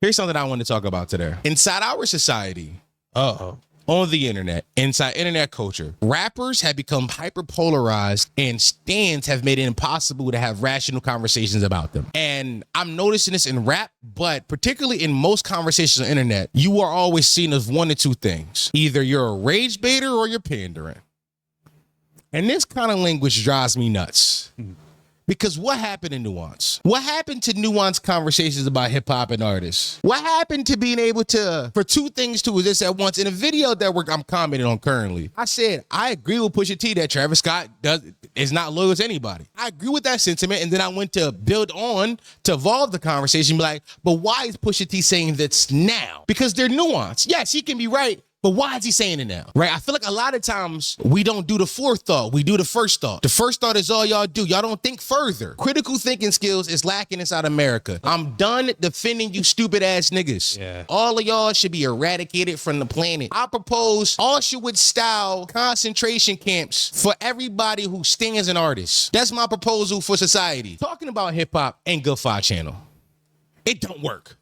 Here's something I want to talk about today. Inside our society, on the internet, inside internet culture, rappers have become hyper-polarized and stans have made it impossible to have rational conversations about them. And I'm noticing this in rap, but particularly in most conversations on the internet, you are always seen as one of two things. Either you're a rage baiter or you're pandering. And this kind of language drives me nuts. Because what happened in Nuance? What happened to Nuance conversations about hip hop and artists? What happened to being able to, for two things to exist at once? In a video that I'm commenting on currently, I said, I agree with Pusha T that Travis Scott is not loyal to anybody. I agree with that sentiment. And then I went to build on to evolve the conversation, be like, but why is Pusha T saying this now? Because they're Nuance. Yes, he can be right. But why is he saying it now? Right? I feel like a lot of times we don't do the fourth thought. We do the first thought. The first thought is all y'all do. Y'all don't think further. Critical thinking skills is lacking inside America. I'm done defending you stupid ass niggas. Yeah. All of y'all should be eradicated from the planet. I propose Auschwitz style concentration camps for everybody who stands an artist. That's my proposal for society. Talking about hip hop ain't good for our channel. It don't work.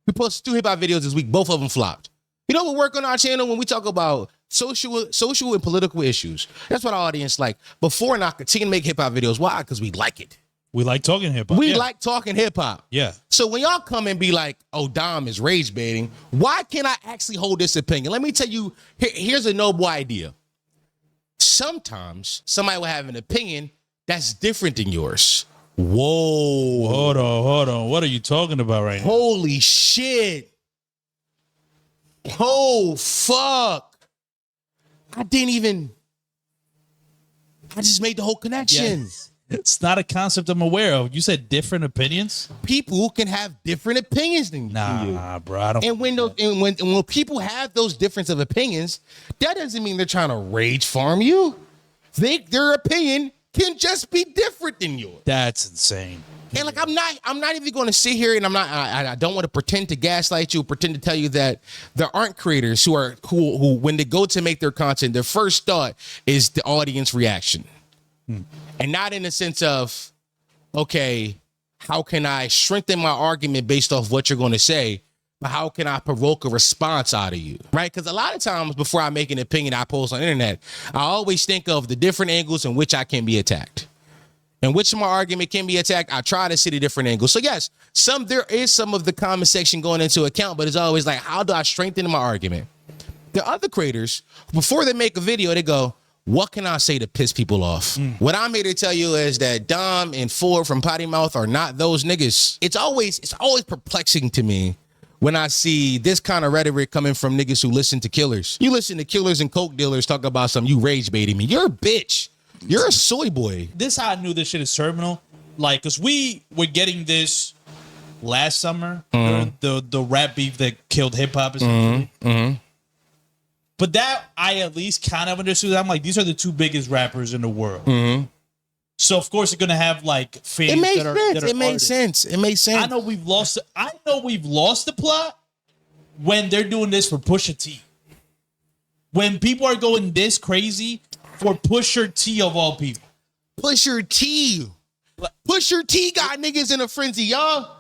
We posted 2 hip hop videos this week. Both of them flopped. You know what work on our channel when we talk about social and political issues? That's what our audience like. Before and I continue to make hip hop videos. Why? Because we like it. We like talking hip hop. We like talking hip hop. Yeah. So when y'all come and be like, oh, Dom is rage baiting, why can't I actually hold this opinion? Let me tell you, here's a noble idea. Sometimes somebody will have an opinion that's different than yours. Whoa. Hold on. What are you talking about right now? Holy shit. Oh, fuck. I just made the whole connection. Yeah. It's not a concept I'm aware of. You said different opinions? People can have different opinions than you. Nah, bro. I don't. And when people have those difference of opinions, that doesn't mean they're trying to rage farm you. Their opinion can just be different than yours. That's insane. And like I'm not even going to sit here and I don't want to pretend to gaslight you, pretend to tell you that there aren't creators who when they go to make their content, their first thought is the audience reaction. And not in the sense of, okay, how can I strengthen my argument based off what you're going to say, but how can I provoke a response out of you, right? Because a lot of times before I make an opinion I post on the internet, I always think of the different angles in which I can be attacked. In which my argument can be attacked, I try to see the different angles. So yes, there is some of the comment section going into account, but it's always like, how do I strengthen my argument? The other creators, before they make a video, they go, what can I say to piss people off? What I'm here to tell you is that Dom and Ford from Potty Mouth are not those niggas. It's always perplexing to me when I see this kind of rhetoric coming from niggas who listen to killers. You listen to killers and coke dealers talk about you rage baiting me. You're a bitch. You're a soy boy. This how I knew this shit is terminal. Like, because we were getting this last summer, the rap beef that killed hip hop. But that I at least kind of understood. I'm like, these are the 2 biggest rappers in the world. So of course, they're gonna have like fans. It makes sense. I know we've lost the plot when they're doing this for Pusha T. When people are going this crazy for Pusha T of all people. Pusha T got niggas in a frenzy, y'all.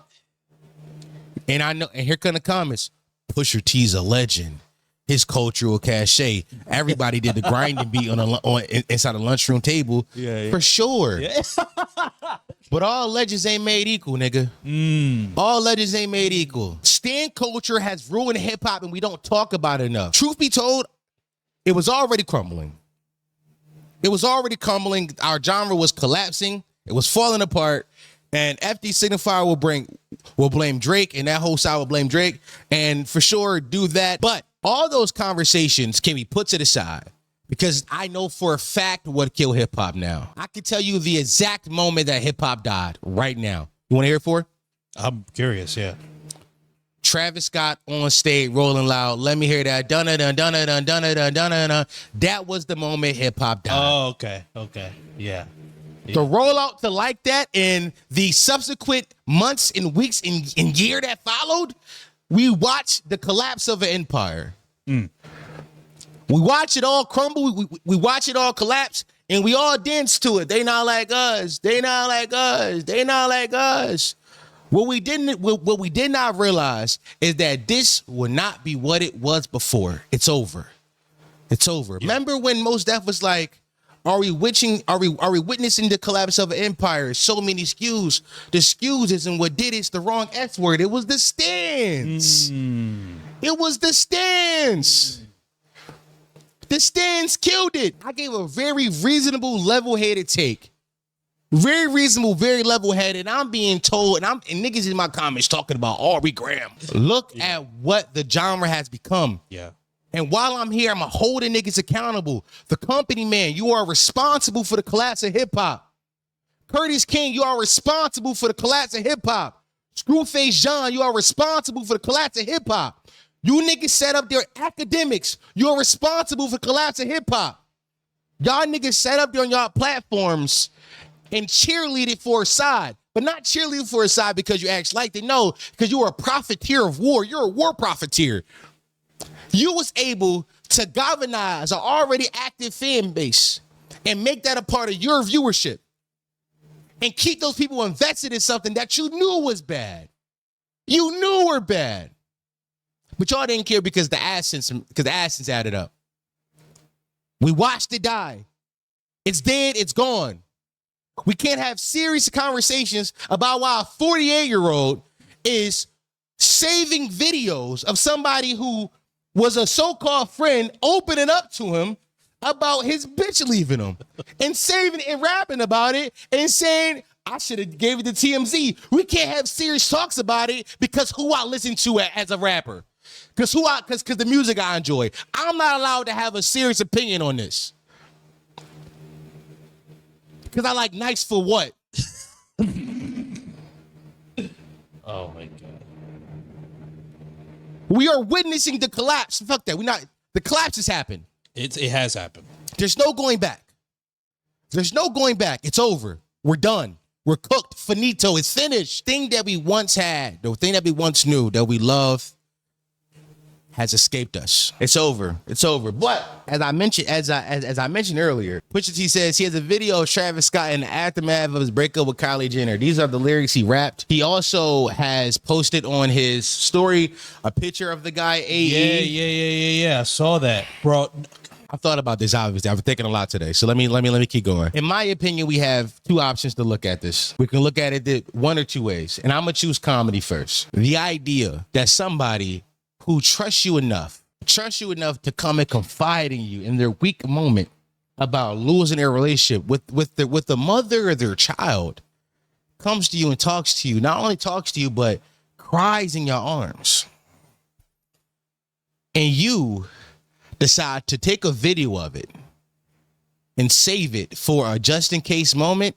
And I know, and here come the comments. Pusha T's a legend. His cultural cachet. Everybody did the grinding beat on inside the lunchroom table, for sure. Yeah. But all legends ain't made equal, nigga. All legends ain't made equal. Stan culture has ruined hip hop, and we don't talk about it enough. Truth be told, it was already crumbling. Our genre was collapsing. It was falling apart. And FD Signifier will blame Drake, and that whole side will blame Drake, and for sure do that. But all those conversations can be put to the side because I know for a fact what killed hip hop now. I can tell you the exact moment that hip hop died right now. You want to hear it for? I'm curious, yeah. Travis Scott on stage rolling loud. Let me hear that. Dun dun dun dun dun dun dun dun dun. That was the moment hip hop died. Oh, okay, yeah. The rollout to like that and the subsequent months and weeks and year that followed, we watched the collapse of an empire. We watch it all crumble. We watch it all collapse, and we all dance to it. They not like us. They not like us. They not like us. What we did not realize is that this will not be what it was before. It's over. It's over. Yeah. Remember when Mos Def was like, are we witnessing the collapse of an empire? So many skews. The skews isn't what did it. It's the wrong S word. It was the stands. It was the stands. The stands killed it. I gave a very reasonable, level-headed take. Very reasonable, very level-headed. I'm being told, and niggas in my comments talking about Aubrey Graham. Look at what the genre has become. Yeah. And while I'm here, I'm holding niggas accountable. The company man, you are responsible for the collapse of hip-hop. Curtis King, you are responsible for the collapse of hip-hop. Screwface John, you are responsible for the collapse of hip-hop. You niggas set up their academics. You are responsible for the collapse of hip-hop. Y'all niggas set up there on y'all platforms and cheerleaded for a side, but not cheerleading for a side because you actually liked it. No, because you were a profiteer of war. You're a war profiteer. You was able to galvanize an already active fan base and make that a part of your viewership and keep those people invested in something that you knew was bad. You knew were bad, but y'all didn't care because the AdSense added up. We watched it die. It's dead. It's gone. We can't have serious conversations about why a 48-year-old is saving videos of somebody who was a so-called friend opening up to him about his bitch leaving him and saving and rapping about it and saying, I should have gave it to TMZ. We can't have serious talks about it because who I listen to as a rapper. Because the music I enjoy. I'm not allowed to have a serious opinion on this. Because I like nice for what? Oh my God. We are witnessing the collapse. Fuck that. The collapse has happened. It has happened. There's no going back. There's no going back. It's over. We're done. We're cooked. Finito. It's finished. Thing that we once had, the thing that we once knew, that we loved, has escaped us. It's over. It's over. But as I mentioned earlier, Pusha T says he has a video of Travis Scott in the aftermath of his breakup with Kylie Jenner. These are the lyrics he rapped. He also has posted on his story a picture of the guy AE. Yeah. I saw that, bro. I thought about this, obviously. I've been thinking a lot today. So let me keep going. In my opinion, we have two options to look at this. We can look at it one or two ways. And I'm going to choose comedy first. The idea that somebody who trusts you enough to come and confide in you in their weak moment about losing their relationship with the mother of their child comes to you and talks to you, not only talks to you, but cries in your arms. And you decide to take a video of it and save it for a just in case moment.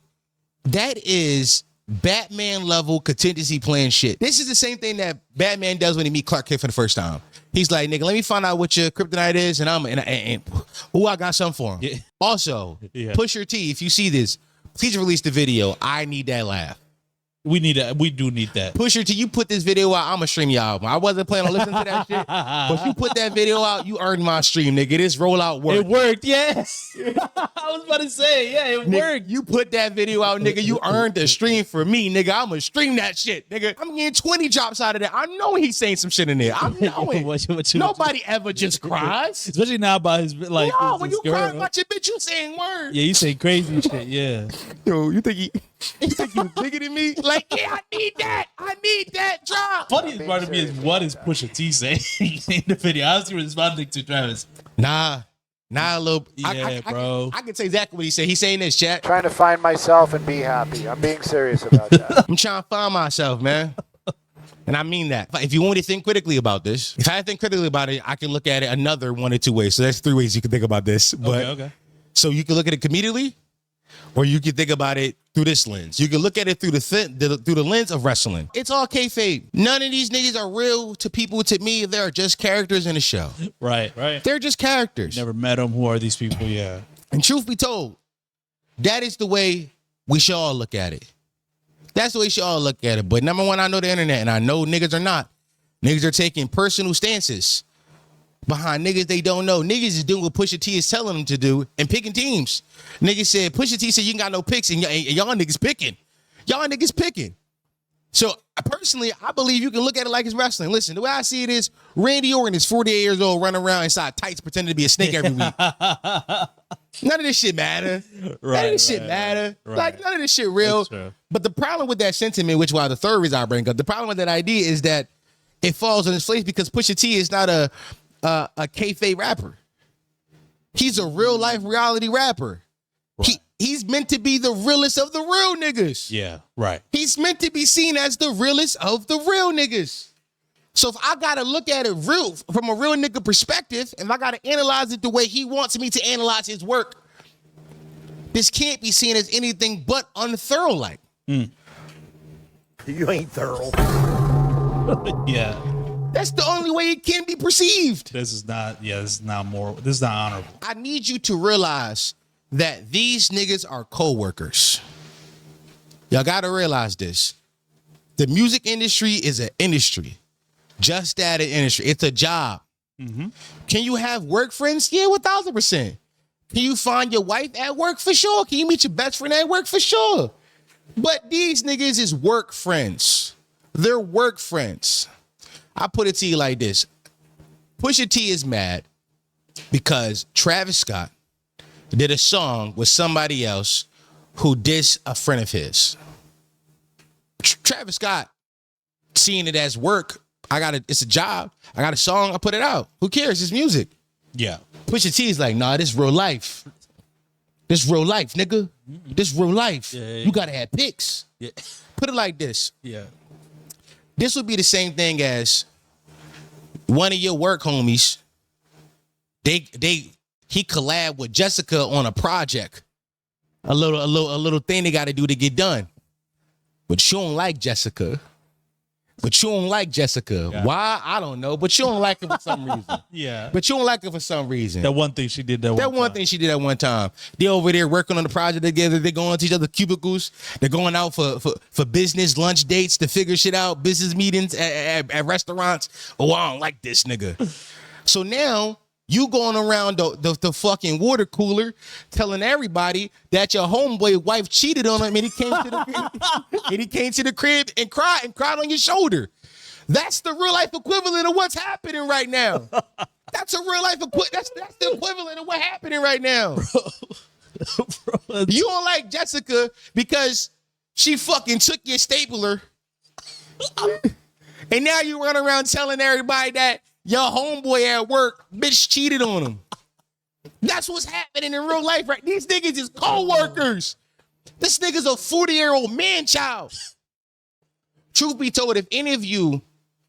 That is Batman level contingency plan shit. This is the same thing that Batman does when he meet Clark Kent for the first time. He's like, nigga, let me find out what your kryptonite is, and I got something for him. Yeah. Also, Pusha T, if you see this, please release the video. I need that laugh. We do need that. Pusha T, you put this video out, I'm gonna stream your album. I wasn't planning on listening to that shit, but you put that video out, you earned my stream, nigga. This rollout worked. It worked, yes. I was about to say, yeah, it worked. You put that video out, nigga. You earned the stream for me, nigga. I'm gonna stream that shit, nigga. I'm getting 20 drops out of that. I know he's saying some shit in there. I know it. Nobody ever just cries, especially now about his like. No, when you cry about your bitch, you saying words. Yeah, you say crazy shit. Yeah. Yo, you think you bigger than me? Like, yeah, I need that drop. Funniest part of me is what is Pusha T saying in the video? I was responding to Travis. Nah, a little. Yeah, bro. I can say exactly what he said. He's saying this, chat. Trying to find myself and be happy. I'm being serious about that. I'm trying to find myself, man. And I mean that. If you want me to think critically about this, if I think critically about it, I can look at it another one or two ways. So that's three ways you can think about this. But, okay. So you can look at it comedically, or you can think about it through this lens. You can look at it through the lens of wrestling. It's all kayfabe. None of these niggas are real to people. To me, they're just characters in a show. Right. They're just characters. Never met them. Who are these people? Yeah. And truth be told, that is the way we should all look at it. That's the way we should all look at it. But number one, I know the internet, and I know niggas are not. Niggas are taking personal stances behind niggas they don't know. Niggas is doing what Pusha T is telling them to do and picking teams. Niggas said, Pusha T said you ain't got no picks, and y'all niggas picking. Y'all niggas picking. So personally, I believe you can look at it like it's wrestling. Listen, the way I see it is Randy Orton is 48 years old running around inside tights pretending to be a snake every week. None of this shit matter. None of this shit matter. Like, none of this shit real. But the problem with that sentiment, which was the third reason I bring up, the problem with that idea is that it falls on its face because Pusha T is not a kayfabe rapper. He's a real life reality rapper. Right. He's meant to be the realest of the real niggas. Yeah, right. He's meant to be seen as the realest of the real niggas. So if I gotta look at it real from a real nigga perspective, and I gotta analyze it the way he wants me to analyze his work, this can't be seen as anything but unthorough like. You ain't thorough. Yeah. That's the only way it can be perceived. This is not moral. This is not honorable. I need you to realize that these niggas are co-workers. Y'all gotta realize this. The music industry is an industry. Just that, an industry. It's a job. Mm-hmm. Can you have work friends? Yeah, 1,000%. Can you find your wife at work? For sure. Can you meet your best friend at work? For sure. But these niggas is work friends. They're work friends. I put it to you like this. Pusha T is mad because Travis Scott did a song with somebody else who dissed a friend of his. Travis Scott, seeing it as work, it's a job. I got a song, I put it out. Who cares? It's music. Yeah. Pusha T is like, nah, this real life. This real life, nigga. This real life. Yeah. You gotta have pics. Yeah. Put it like this. Yeah. This would be the same thing as one of your work homies. He collabed with Jessica on a project. A little thing they got to do to get done. But you don't like Jessica. Yeah. Why? I don't know. But you don't like her for some reason. Yeah. But you don't like her for some reason. That one thing she did that one one time. They're over there working on the project together. They're going to each other's cubicles. They're going out for business lunch dates to figure shit out. Business meetings at restaurants. Oh, I don't like this nigga. So now you going around the fucking water cooler telling everybody that your homeboy wife cheated on him and he came to the crib and cried on your shoulder. That's the real life equivalent of what's happening right now. That's a real life that's the equivalent of what's happening right now. Bro, you don't like Jessica because she fucking took your stapler. And now you run around telling everybody that your homeboy at work, bitch, cheated on him. That's what's happening in real life, right? These niggas is co-workers. This nigga's a 40-year-old man-child. Truth be told, if any of you,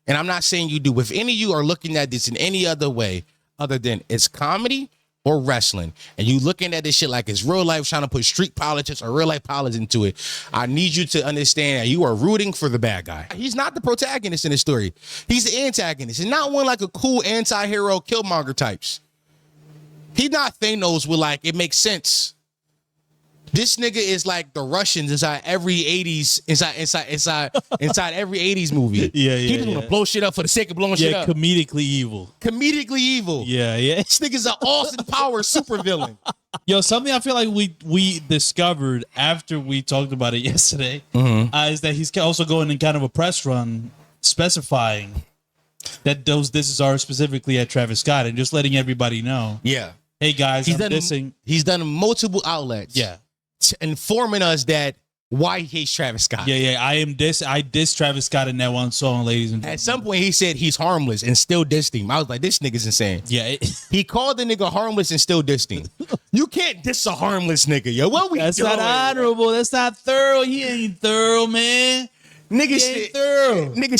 and I'm not saying you do, if any of you are looking at this in any other way other than it's comedy or wrestling, and you looking at this shit like it's real life, trying to put street politics or real life politics into it, I need you to understand that you are rooting for the bad guy. He's not the protagonist in the story. He's the antagonist. And not one like a cool anti-hero Killmonger types. He's not Thanos with like, it makes sense. This nigga is like the Russians inside every 80s, inside every 80s movie. Yeah. He just want to blow shit up for the sake of blowing shit up. Comedically evil. Yeah. This nigga's an Austin Powers supervillain. Yo, something I feel like we discovered after we talked about it yesterday is that he's also going in kind of a press run specifying that those disses are specifically at Travis Scott and just letting everybody know. Yeah. Hey guys, he's done multiple outlets. Yeah. Informing us that why he hates Travis Scott. Yeah. I diss Travis Scott in that one song, ladies and gentlemen. At some point he said he's harmless and still dissed him. I was like, this nigga's insane. Yeah. He called the nigga harmless and still dissed him. You can't diss a harmless nigga, yo. What we That's doing? not honorable. That's not thorough. He ain't thorough, man. Nigga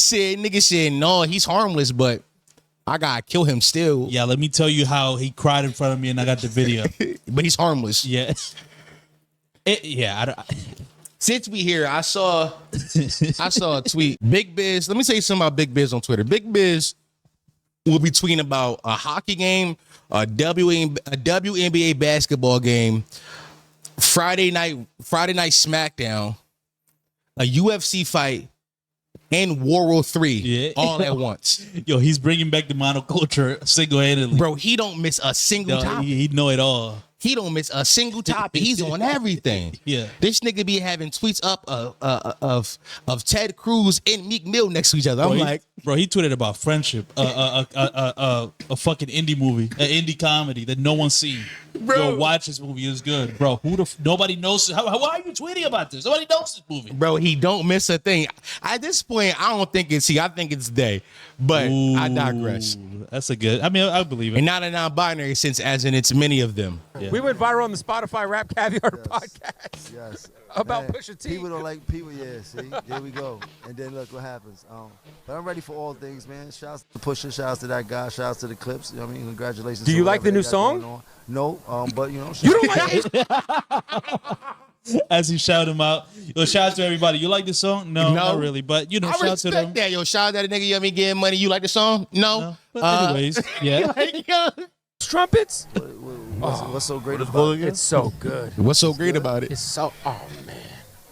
said, no, he's harmless, but I gotta kill him still. Yeah, let me tell you how he cried in front of me and I got the video. But he's harmless. Yeah. Since we here, I saw a tweet. Big Biz, let me say something about Big Biz on Twitter. Big Biz will be tweeting about a hockey game, a WNBA basketball game, Friday night SmackDown, a UFC fight, and World War III all at once. Yo, he's bringing back the monoculture single-handedly. Bro, he don't miss a single time. He know it all. He don't miss a single topic. He's on everything. Yeah. This nigga be having tweets up of Ted Cruz and Meek Mill next to each other. I'm like, bro, he tweeted about friendship, a fucking indie movie, an indie comedy that no one's seen. Bro. Yo, watch this movie. It's good, bro. Nobody knows. Why are you tweeting about this? Nobody knows this movie. bro, he don't miss a thing. At this point, I don't think it's he. I think it's they. But I digress. Ooh, that's a good. I mean, I believe it. And not a non-binary sense, as in it's many of them. Yeah. We went viral on the Spotify Rap Caviar podcast Yes. about Man, Pusha T. People don't like people. Yeah, see, there we go. And then look what happens. But I'm ready for all things, man. Shouts to Pusha, shouts to that guy, shouts to the clips. You know what I mean, congratulations. Do to you like whatever the new they got song? going on. No, but you know, You don't like it? As he shout him out, yo, shout out to everybody. You like the song? No, No. not really. But you know, I shout to respect them. that. Yo, shout out that nigga. You know me getting money. You like the song? No. But anyways, yeah. Trumpets? what's so great about it? It's so good. What's so great about it? It's so, oh man.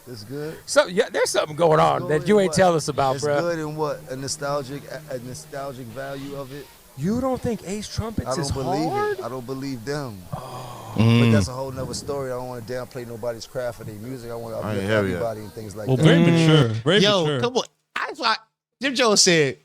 It's good. So yeah, there's something going on that you ain't tell us about, It's bro. good in what? A nostalgic value of it. You don't think Ace Trumpets I is don't believe hard? it. I don't believe them. Mm. But that's a whole nother story. I don't want to downplay nobody's craft or their music. I want to uplift hear ya. everybody and things like Well, that. very mature. Very Yo, mature. come on. That's why Jim Jones said,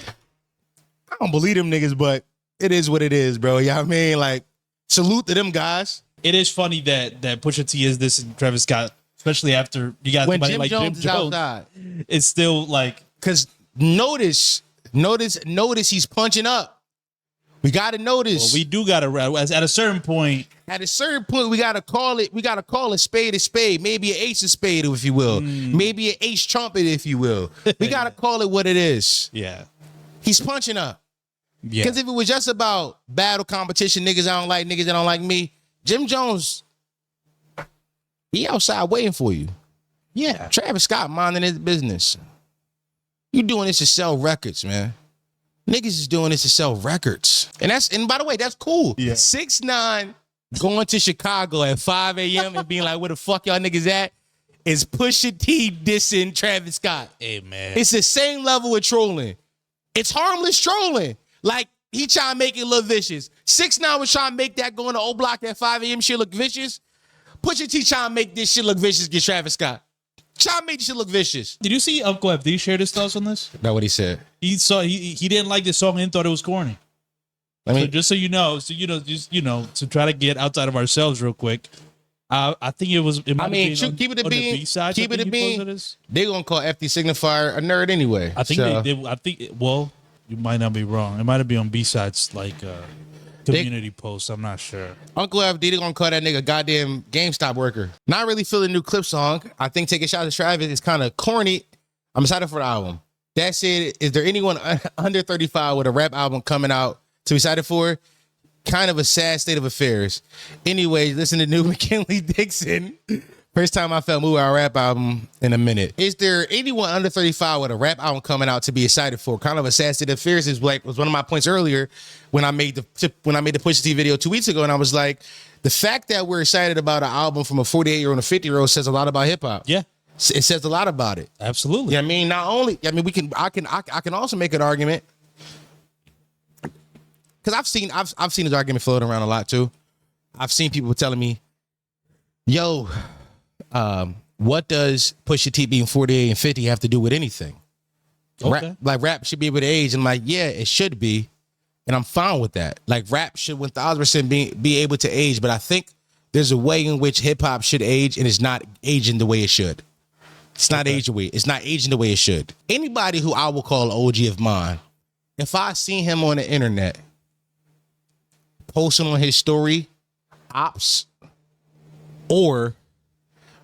I don't believe them niggas, but it is what it is, bro. You know what I mean? Like, salute to them guys. It is funny that Pusha T is this and Travis Scott, especially after you got When somebody Jim like Jones Jim is Jones. outside. It's still like, Because notice he's punching up. We got to notice. well, we do got to, at a certain point, At a certain point, we gotta call a spade a spade. Maybe an ace of spade, if you will. Maybe an ace trumpet, if you will. We gotta call it what it is. yeah. He's punching up. Yeah. Because if it was just about battle competition, niggas I don't like, niggas that don't like me, Jim Jones, he outside waiting for you. Yeah. Travis Scott minding his business. You doing this to sell records, man. Niggas is doing this to sell records. And by the way, that's cool. Yeah. 6ix9ine going to Chicago at 5 a.m. and being like, where the fuck y'all niggas at? Is Pusha T dissing Travis Scott. Hey, man. It's the same level of trolling. It's harmless trolling. Like, he trying to make it look vicious. 6ix9ine was trying to make that going to O Block at 5 a.m. shit look vicious. Pusha T trying to make this shit look vicious against Travis Scott. Trying to make this shit look vicious. Did you see Uncle FD share his thoughts on this? That's what he said. He didn't like this song and thought it was corny. I mean, So just so you know, to try to get outside of ourselves real quick, I think it might have been keep it a on the bean. B-side. Keep it a I think he posted bean. this. They gonna call FD Signifier a nerd anyway. I think So, well, you might not be wrong. It might have been on B-sides like community posts. I'm not sure. Uncle FD, they gonna call that nigga goddamn GameStop worker. Not really feeling the new clip song. I think Take a Shot at Travis is kind of corny. I'm excited for the album. That said, is there anyone under 35 with a rap album coming out to be excited for? Kind of a sad state of affairs. Anyways, listen to new McKinley Dixon. First time I felt moved by a rap album in a minute. Is there anyone under 35 with a rap album coming out to be excited for? Kind of a sad state of affairs was one of my points earlier when I made the Pusha T video 2 weeks ago, and I was like, the fact that we're excited about an album from a 48-year-old and a 50-year-old says a lot about hip hop. Yeah, It says a lot about it. absolutely. Yeah, I mean, I can also make an argument because I've seen this argument floating around a lot too. I've seen people telling me, "Yo, what does Pusha T being 48 and 50 have to do with anything? Okay. Rap should be able to age." I'm like, yeah, it should be, and I'm fine with that. Like, rap should 1,000% be able to age, but I think there's a way in which hip hop should age, and it's not aging the way it should. It's not aging the way it should. Anybody who I will call an OG of mine, if I see him on the internet posting on his story ops or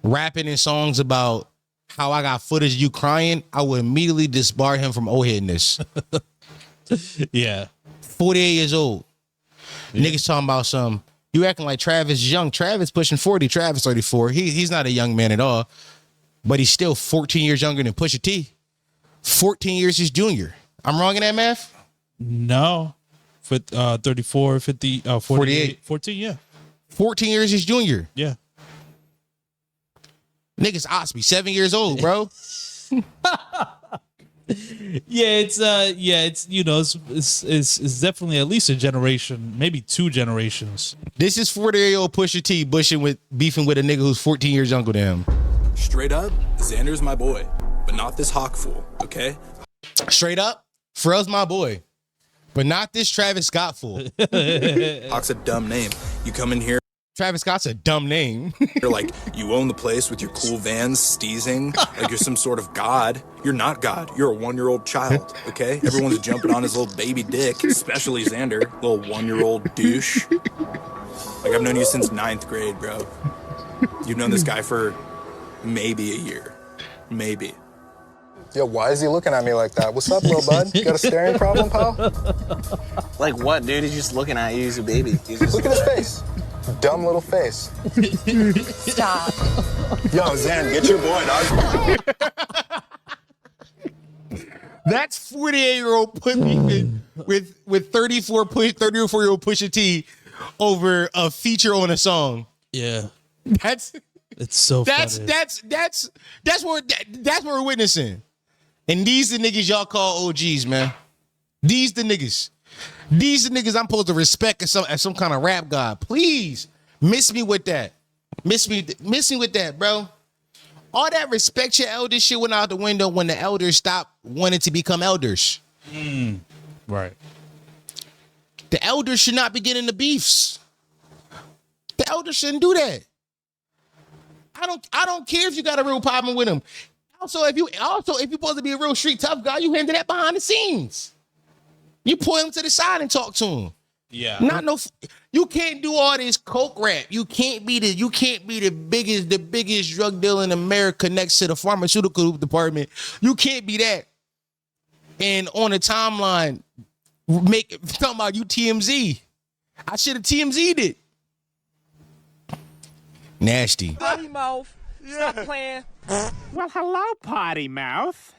rapping in songs about how I got footage of you crying, I would immediately disbar him from old headness. Yeah. 48 years old. Niggas talking about some, you acting like Travis is young. Travis pushing 40, Travis 34. He's not a young man at all, but he's still 14 years younger than Pusha T. 14 years his junior. I'm wrong in that math? No. 34, 50, 48. 14, yeah. 14 years his junior. Yeah. Niggas Osby, 7 years old, bro. it's you know, it's definitely at least a generation, maybe 2 generations. This is 40-year-old Pusha T beefing with a nigga who's 14 years younger than him. Straight up, Xander's my boy, but not this Hawk fool, okay? Straight up, Pharrell's my boy, but not this Travis Scott fool. Hawk's a dumb name. You come in here, Travis Scott's a dumb name. you're like, you own the place with your cool vans, steezing, like you're some sort of god. You're not God. You're a 1-year-old child, okay? Everyone's jumping on his little baby dick, especially Xander, little 1-year-old douche. Like, I've known you since 9th grade, bro. You've known this guy for maybe a year. Maybe. Yo, why is he looking at me like that? What's up, little bud? Got a staring problem, pal? Like what, dude? He's just looking at you. He's a baby. Look at his face. Dumb little face. Stop. Yo, Zan, get your boy, dog. That's 48-year-old beefing with 34-year-old Pusha T over a feature on a song. Yeah, It's so that's funny. that's what we're witnessing. And these the niggas y'all call OGs, man. These the niggas. These the niggas I'm supposed to respect as some kind of rap god. Please miss me with that. Miss me with that, bro. All that respect your elders shit went out the window when the elders stopped wanting to become elders. Right. The elders should not be getting the beefs. The elders shouldn't do that. I don't care if you got a real problem with them. Also, if you're supposed to be a real street tough guy, you handle that behind the scenes. You pull him to the side and talk to him. Yeah. You can't do all this coke rap. You can't be the biggest drug dealer in America next to the pharmaceutical department. You can't be that. And on the timeline, talking about you TMZ. I should have TMZ'd it. Nasty. Potty mouth. Stop playing. Well, hello, potty mouth.